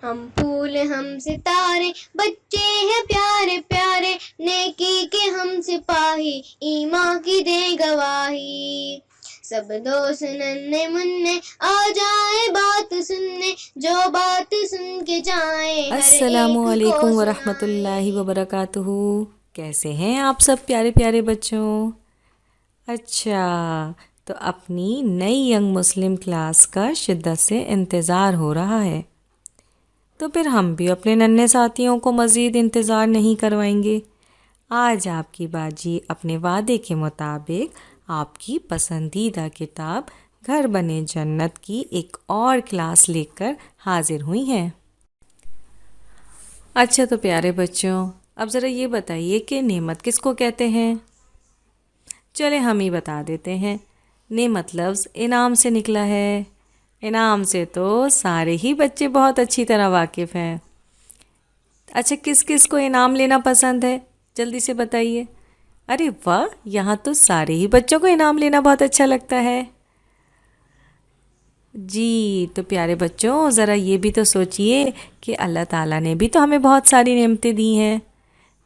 ہم پھول ہم ستارے، بچے ہیں پیارے پیارے، نیکی کے ہم سپاہی، ایمان کی دیں گواہی۔ سب دوست ننھے منھے آ جائیں بات سننے، جو بات سن کے جائیں ہر السلام ایک کو علیکم ورحمۃ اللہ سنائیں۔ وبرکاتہ۔ کیسے ہیں آپ سب پیارے پیارے بچوں؟ اچھا، تو اپنی نئی ینگ مسلم کلاس کا شدت سے انتظار ہو رہا ہے، تو پھر ہم بھی اپنے ننھے ساتھیوں کو مزید انتظار نہیں کروائیں گے۔ آج آپ کی باجی اپنے وعدے کے مطابق آپ کی پسندیدہ کتاب گھر بنے جنت کی ایک اور کلاس لے کر حاضر ہوئی ہیں۔ اچھا تو پیارے بچوں، اب ذرا یہ بتائیے کہ نعمت کس کو کہتے ہیں؟ چلے ہم ہی بتا دیتے ہیں۔ نعمت لفظ انعام سے نکلا ہے۔ انعام سے تو سارے ہی بچے بہت اچھی طرح واقف ہیں۔ اچھا، کس کس کو انعام لینا پسند ہے؟ جلدی سے بتائیے۔ ارے واہ، یہاں تو سارے ہی بچوں کو انعام لینا بہت اچھا لگتا ہے۔ جی تو پیارے بچوں، ذرا یہ بھی تو سوچئے کہ اللہ تعالیٰ نے بھی تو ہمیں بہت ساری نعمتیں دی ہیں۔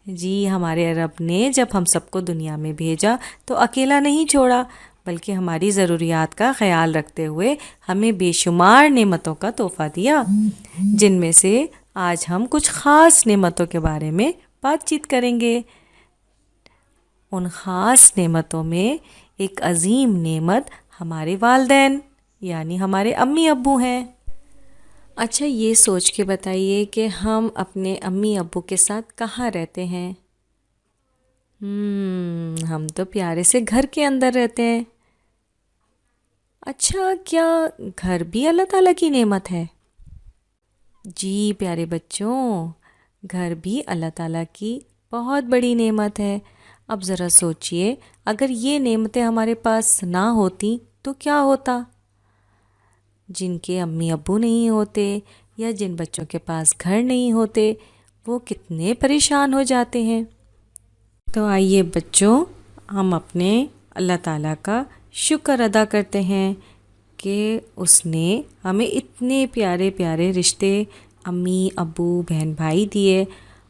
جی، ہمارے رب نے جب ہم سب کو دنیا میں بھیجا تو اکیلا نہیں چھوڑا، بلکہ ہماری ضروریات کا خیال رکھتے ہوئے ہمیں بے شمار نعمتوں کا تحفہ دیا، جن میں سے آج ہم کچھ خاص نعمتوں کے بارے میں بات چیت کریں گے۔ ان خاص نعمتوں میں ایک عظیم نعمت ہمارے والدین یعنی ہمارے امی ابو ہیں۔ اچھا، یہ سوچ کے بتائیے کہ ہم اپنے امی ابو کے ساتھ کہاں رہتے ہیں؟ ہم تو پیارے سے گھر کے اندر رہتے ہیں۔ اچھا، کیا گھر بھی اللہ تعالیٰ کی نعمت ہے؟ جی پیارے بچوں، گھر بھی اللہ تعالیٰ کی بہت بڑی نعمت ہے۔ اب ذرا سوچئے، اگر یہ نعمتیں ہمارے پاس نہ ہوتی تو کیا ہوتا؟ جن کے امی ابو نہیں ہوتے یا جن بچوں کے پاس گھر نہیں ہوتے، وہ کتنے پریشان ہو جاتے ہیں۔ تو آئیے بچوں، ہم اپنے اللہ تعالیٰ کا شکر ادا کرتے ہیں کہ اس نے ہمیں اتنے پیارے پیارے رشتے، امی ابو بہن بھائی دیے،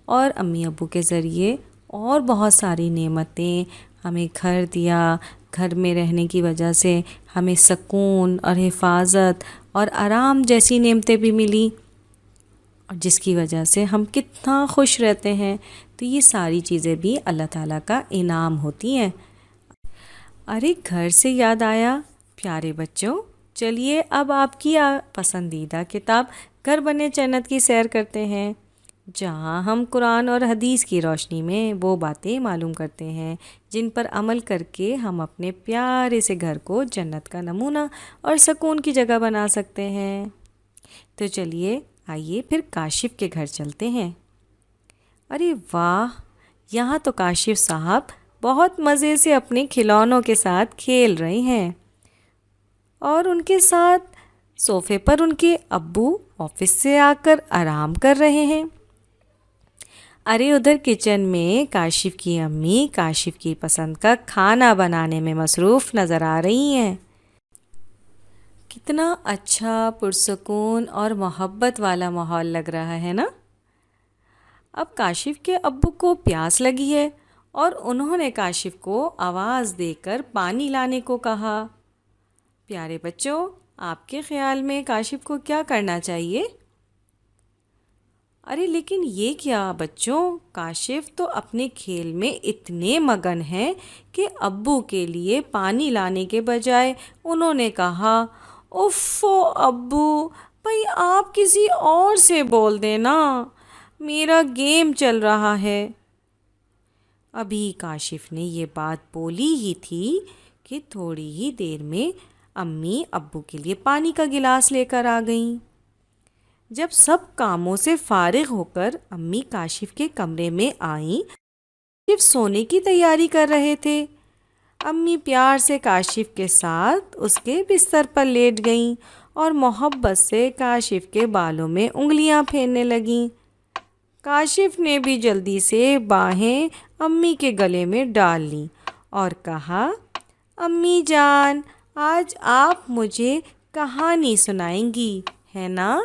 اور امی ابو کے ذریعے اور بہت ساری نعمتیں، ہمیں گھر دیا، گھر میں رہنے کی وجہ سے ہمیں سکون اور حفاظت اور آرام جیسی نعمتیں بھی ملی، اور جس کی وجہ سے ہم کتنا خوش رہتے ہیں۔ تو یہ ساری چیزیں بھی اللہ تعالیٰ کا انعام ہوتی ہیں۔ ارے گھر سے یاد آیا پیارے بچوں، چلیے اب آپ کی پسندیدہ کتاب گھر بنے جنت کی سیر کرتے ہیں، جہاں ہم قرآن اور حدیث کی روشنی میں وہ باتیں معلوم کرتے ہیں جن پر عمل کر کے ہم اپنے پیارے سے گھر کو جنت کا نمونہ اور سکون کی جگہ بنا سکتے ہیں۔ تو چلیے آئیے پھر کاشف کے گھر چلتے ہیں۔ ارے واہ، یہاں تو کاشف صاحب بہت مزے سے اپنے کھلونوں کے ساتھ کھیل رہے ہیں، اور ان کے ساتھ صوفے پر ان کے ابو آفس سے آ کر آرام کر رہے ہیں۔ ارے ادھر کچن میں کاشف کی امی کاشف کی پسند کا کھانا بنانے میں مصروف نظر آ رہی ہیں۔ کتنا اچھا، پرسکون اور محبت والا ماحول لگ رہا ہے نا؟ اب کاشف کے ابو کو پیاس لگی ہے، اور انہوں نے کاشف کو آواز دے کر پانی لانے کو کہا۔ پیارے بچوں، آپ کے خیال میں کاشف کو کیا کرنا چاہیے؟ ارے لیکن یہ کیا بچوں، کاشف تو اپنے کھیل میں اتنے مگن ہیں کہ ابو کے لیے پانی لانے کے بجائے انہوں نے کہا، اوفو ابو، بھئی آپ کسی اور سے بول دینا، میرا گیم چل رہا ہے۔ ابھی کاشف نے یہ بات بولی ہی تھی کہ تھوڑی ہی دیر میں امی ابو کے لیے پانی کا گلاس لے کر آ گئیں۔ جب سب کاموں سے فارغ ہو کر امی کاشف کے کمرے میں آئیں، کاشف سونے کی تیاری کر رہے تھے۔ امی پیار سے کاشف کے ساتھ اس کے بستر پر لیٹ گئیں اور محبت سے کاشف کے بالوں میں انگلیاں پھیرنے لگیں۔ کاشف نے بھی جلدی سے باہیں امی کے گلے میں ڈال لیں اور کہا، امی جان، آج آپ مجھے کہانی سنائیں گی، ہے نا؟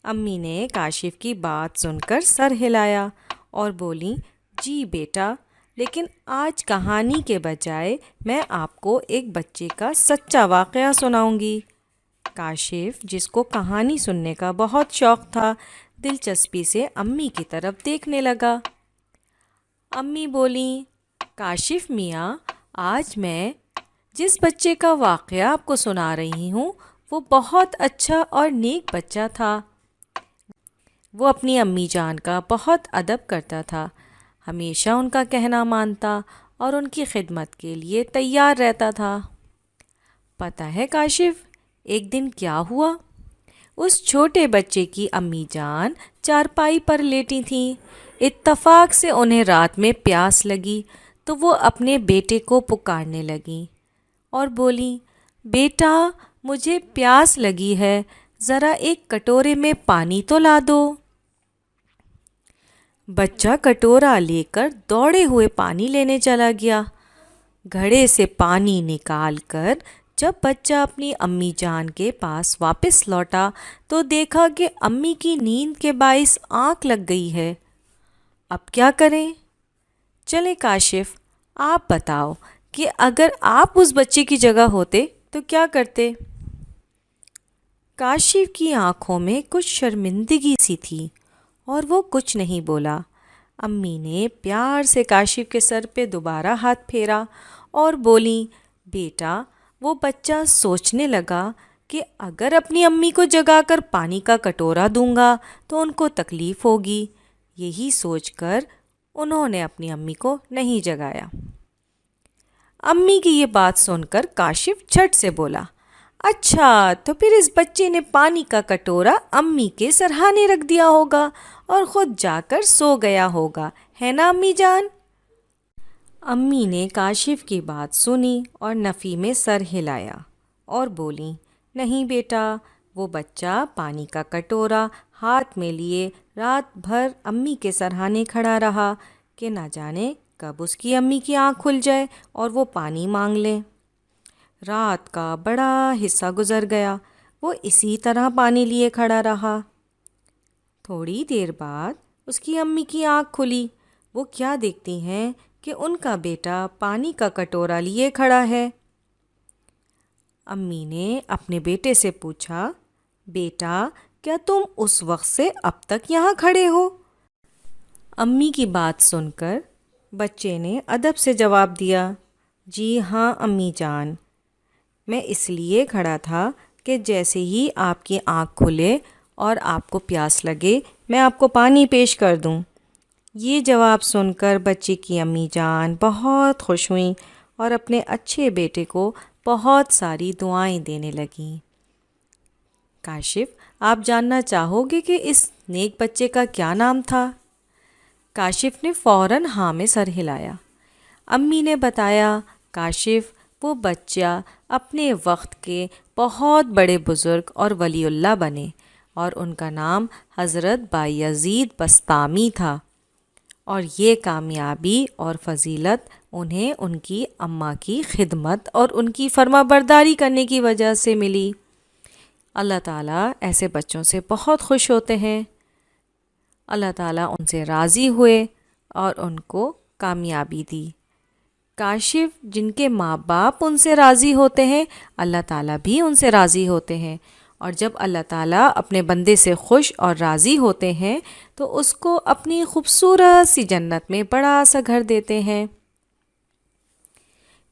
امی نے کاشف کی بات سن کر سر ہلایا اور بولیں، جی بیٹا، لیکن آج کہانی کے بجائے میں آپ کو ایک بچے کا سچا واقعہ سناؤں گی۔ کاشف، جس کو کہانی سننے کا بہت شوق تھا، دلچسپی سے امی کی طرف دیکھنے لگا۔ امی بولیں، کاشف میاں، آج میں جس بچے کا واقعہ آپ کو سنا رہی ہوں وہ بہت اچھا اور نیک بچہ تھا۔ وہ اپنی امی جان کا بہت ادب کرتا تھا، ہمیشہ ان کا کہنا مانتا اور ان کی خدمت کے لیے تیار رہتا تھا۔ پتہ ہے کاشف، ایک دن کیا ہوا؟ اس چھوٹے بچے کی امی جان چارپائی پر لیٹی تھیں۔ اتفاق سے انہیں رات میں پیاس لگی تو وہ اپنے بیٹے کو پکارنے لگیں اور بولیں، بیٹا مجھے پیاس لگی ہے، ذرا ایک کٹورے میں پانی تو لا دو۔ بچہ کٹورا لے کر دوڑے ہوئے پانی لینے چلا گیا۔ گھڑے سے پانی نکال کر جب بچہ اپنی امی جان کے پاس واپس لوٹا تو دیکھا کہ امی کی نیند کے باعث آنکھ لگ گئی ہے۔ اب کیا کریں؟ چلیں کاشف، آپ بتاؤ کہ اگر آپ اس بچے کی جگہ ہوتے تو کیا کرتے؟ کاشف کی آنکھوں میں کچھ شرمندگی سی تھی اور وہ کچھ نہیں بولا۔ امی نے پیار سے کاشف کے سر پہ دوبارہ ہاتھ پھیرا اور بولیں، بیٹا، وہ بچہ سوچنے لگا کہ اگر اپنی امی کو جگا کر پانی کا کٹورا دوں گا تو ان کو تکلیف ہوگی۔ یہی سوچ کر انہوں نے اپنی امی کو نہیں جگایا۔ امی کی یہ بات سن کر کاشف جھٹ سے بولا، اچھا تو پھر اس بچے نے پانی کا کٹورا امی کے سرہانے رکھ دیا ہوگا اور خود جا کر سو گیا ہوگا، ہے نا امی جان؟ امی نے کاشف کی بات سنی اور نفی میں سر ہلایا اور بولیں، نہیں بیٹا، وہ بچہ پانی کا کٹورا ہاتھ میں لیے رات بھر امی کے سرہانے کھڑا رہا کہ نہ جانے کب اس کی امی کی آنکھ کھل جائے اور وہ پانی مانگ لیں۔ رات کا بڑا حصہ گزر گیا، وہ اسی طرح پانی لیے کھڑا رہا۔ تھوڑی دیر بعد اس کی امی کی آنکھ کھلی۔ وہ کیا دیکھتی ہیں کہ ان کا بیٹا پانی کا کٹورا لیے کھڑا ہے۔ امی نے اپنے بیٹے سے پوچھا، بیٹا کیا تم اس وقت سے اب تک یہاں کھڑے ہو؟ امی کی بات سن کر بچے نے ادب سے جواب دیا، جی ہاں امی جان، میں اس لیے کھڑا تھا کہ جیسے ہی آپ کی آنکھ کھلے اور آپ کو پیاس لگے میں آپ کو پانی پیش کر دوں۔ یہ جواب سن کر بچے کی امی جان بہت خوش ہوئیں اور اپنے اچھے بیٹے کو بہت ساری دعائیں دینے لگیں۔ کاشف، آپ جاننا چاہو گے کہ اس نیک بچے کا کیا نام تھا؟ کاشف نے فوراً ہاں میں سر ہلایا۔ امی نے بتایا، کاشف، وہ بچہ اپنے وقت کے بہت بڑے بزرگ اور ولی اللہ بنے اور ان کا نام حضرت بایزید بسطامی تھا، اور یہ کامیابی اور فضیلت انہیں ان کی اماں کی خدمت اور ان کی فرما برداری کرنے کی وجہ سے ملی۔ اللہ تعالیٰ ایسے بچوں سے بہت خوش ہوتے ہیں۔ اللہ تعالیٰ ان سے راضی ہوئے اور ان کو کامیابی دی۔ کاشف، جن کے ماں باپ ان سے راضی ہوتے ہیں، اللہ تعالیٰ بھی ان سے راضی ہوتے ہیں، اور جب اللہ تعالیٰ اپنے بندے سے خوش اور راضی ہوتے ہیں تو اس کو اپنی خوبصورت سی جنت میں بڑا سا گھر دیتے ہیں،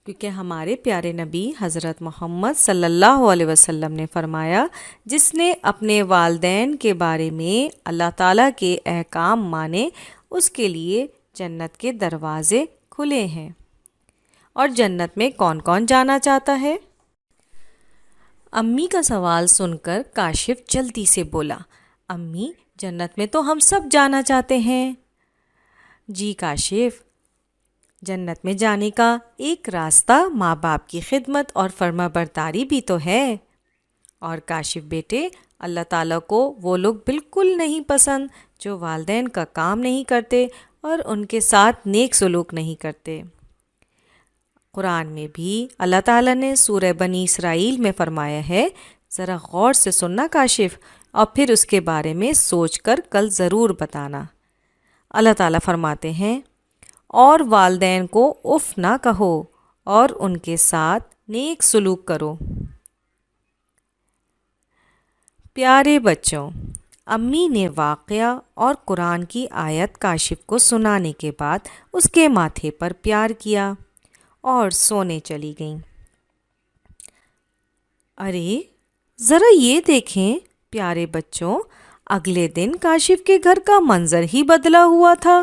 کیونکہ ہمارے پیارے نبی حضرت محمد صلی اللہ علیہ وسلم نے فرمایا، جس نے اپنے والدین کے بارے میں اللہ تعالیٰ کے احکام مانے اس کے لیے جنت کے دروازے کھلے ہیں۔ اور جنت میں کون کون جانا چاہتا ہے؟ امی کا سوال سن کر کاشف جلدی سے بولا، امی، جنت میں تو ہم سب جانا چاہتے ہیں۔ جی کاشف، جنت میں جانے کا ایک راستہ ماں باپ کی خدمت اور فرما برداری بھی تو ہے۔ اور کاشف بیٹے، اللہ تعالیٰ کو وہ لوگ بالکل نہیں پسند جو والدین کا کام نہیں کرتے اور ان کے ساتھ نیک سلوک نہیں کرتے۔ قرآن میں بھی اللہ تعالیٰ نے سورہ بنی اسرائیل میں فرمایا ہے، ذرا غور سے سننا کاشف، اور پھر اس کے بارے میں سوچ کر کل ضرور بتانا۔ اللہ تعالیٰ فرماتے ہیں اور والدین کو اف نہ کہو اور ان کے ساتھ نیک سلوک کرو۔ پیارے بچوں، امی نے واقعہ اور قرآن کی آیت کاشف کو سنانے کے بعد اس کے ماتھے پر پیار کیا اور سونے چلی گئیں۔ ارے ذرا یہ دیکھیں پیارے بچوں، اگلے دن کاشف کے گھر کا منظر ہی بدلا ہوا تھا۔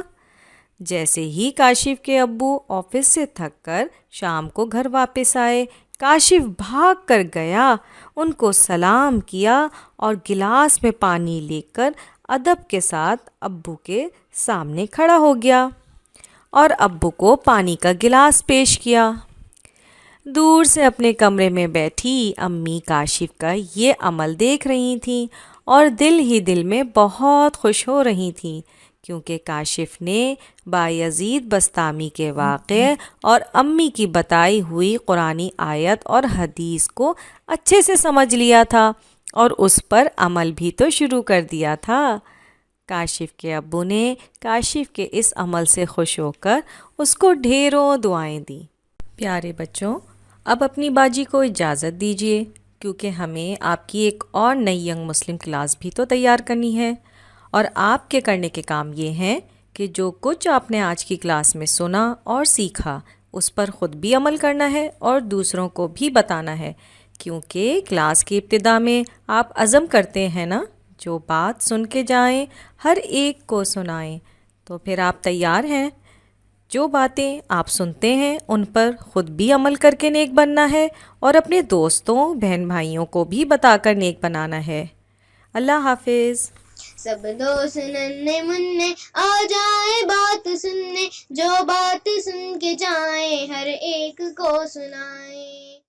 جیسے ہی کاشف کے ابو آفس سے تھک کر شام کو گھر واپس آئے، کاشف بھاگ کر گیا، ان کو سلام کیا اور گلاس میں پانی لے کر ادب کے ساتھ ابو کے سامنے کھڑا ہو گیا اور ابو کو پانی کا گلاس پیش کیا۔ دور سے اپنے کمرے میں بیٹھی امی کاشف کا یہ عمل دیکھ رہی تھیں اور دل ہی دل میں بہت خوش ہو رہی تھیں، کیونکہ کاشف نے بایزید بسطامی کے واقعے اور امی کی بتائی ہوئی قرآنی آیت اور حدیث کو اچھے سے سمجھ لیا تھا اور اس پر عمل بھی تو شروع کر دیا تھا۔ کاشف کے ابو نے کاشف کے اس عمل سے خوش ہو کر اس کو ڈھیروں دعائیں دیں۔ پیارے بچوں، اب اپنی باجی کو اجازت دیجیے، کیونکہ ہمیں آپ کی ایک اور نئی ینگ مسلم کلاس بھی تو تیار کرنی ہے، اور آپ کے کرنے کے کام یہ ہیں کہ جو کچھ آپ نے آج کی کلاس میں سنا اور سیکھا اس پر خود بھی عمل کرنا ہے اور دوسروں کو بھی بتانا ہے، کیونکہ کلاس کی ابتدا میں آپ عزم کرتے ہیں نا، جو بات سن کے جائیں ہر ایک کو سنائیں۔ تو پھر آپ تیار ہیں؟ جو باتیں آپ سنتے ہیں ان پر خود بھی عمل کر کے نیک بننا ہے اور اپنے دوستوں بہن بھائیوں کو بھی بتا کر نیک بنانا ہے۔ اللہ حافظ۔ سب دوست ننھے منھے آ جائیں بات سننے، جو بات سن کے جائیں ہر ایک کو سنائیں۔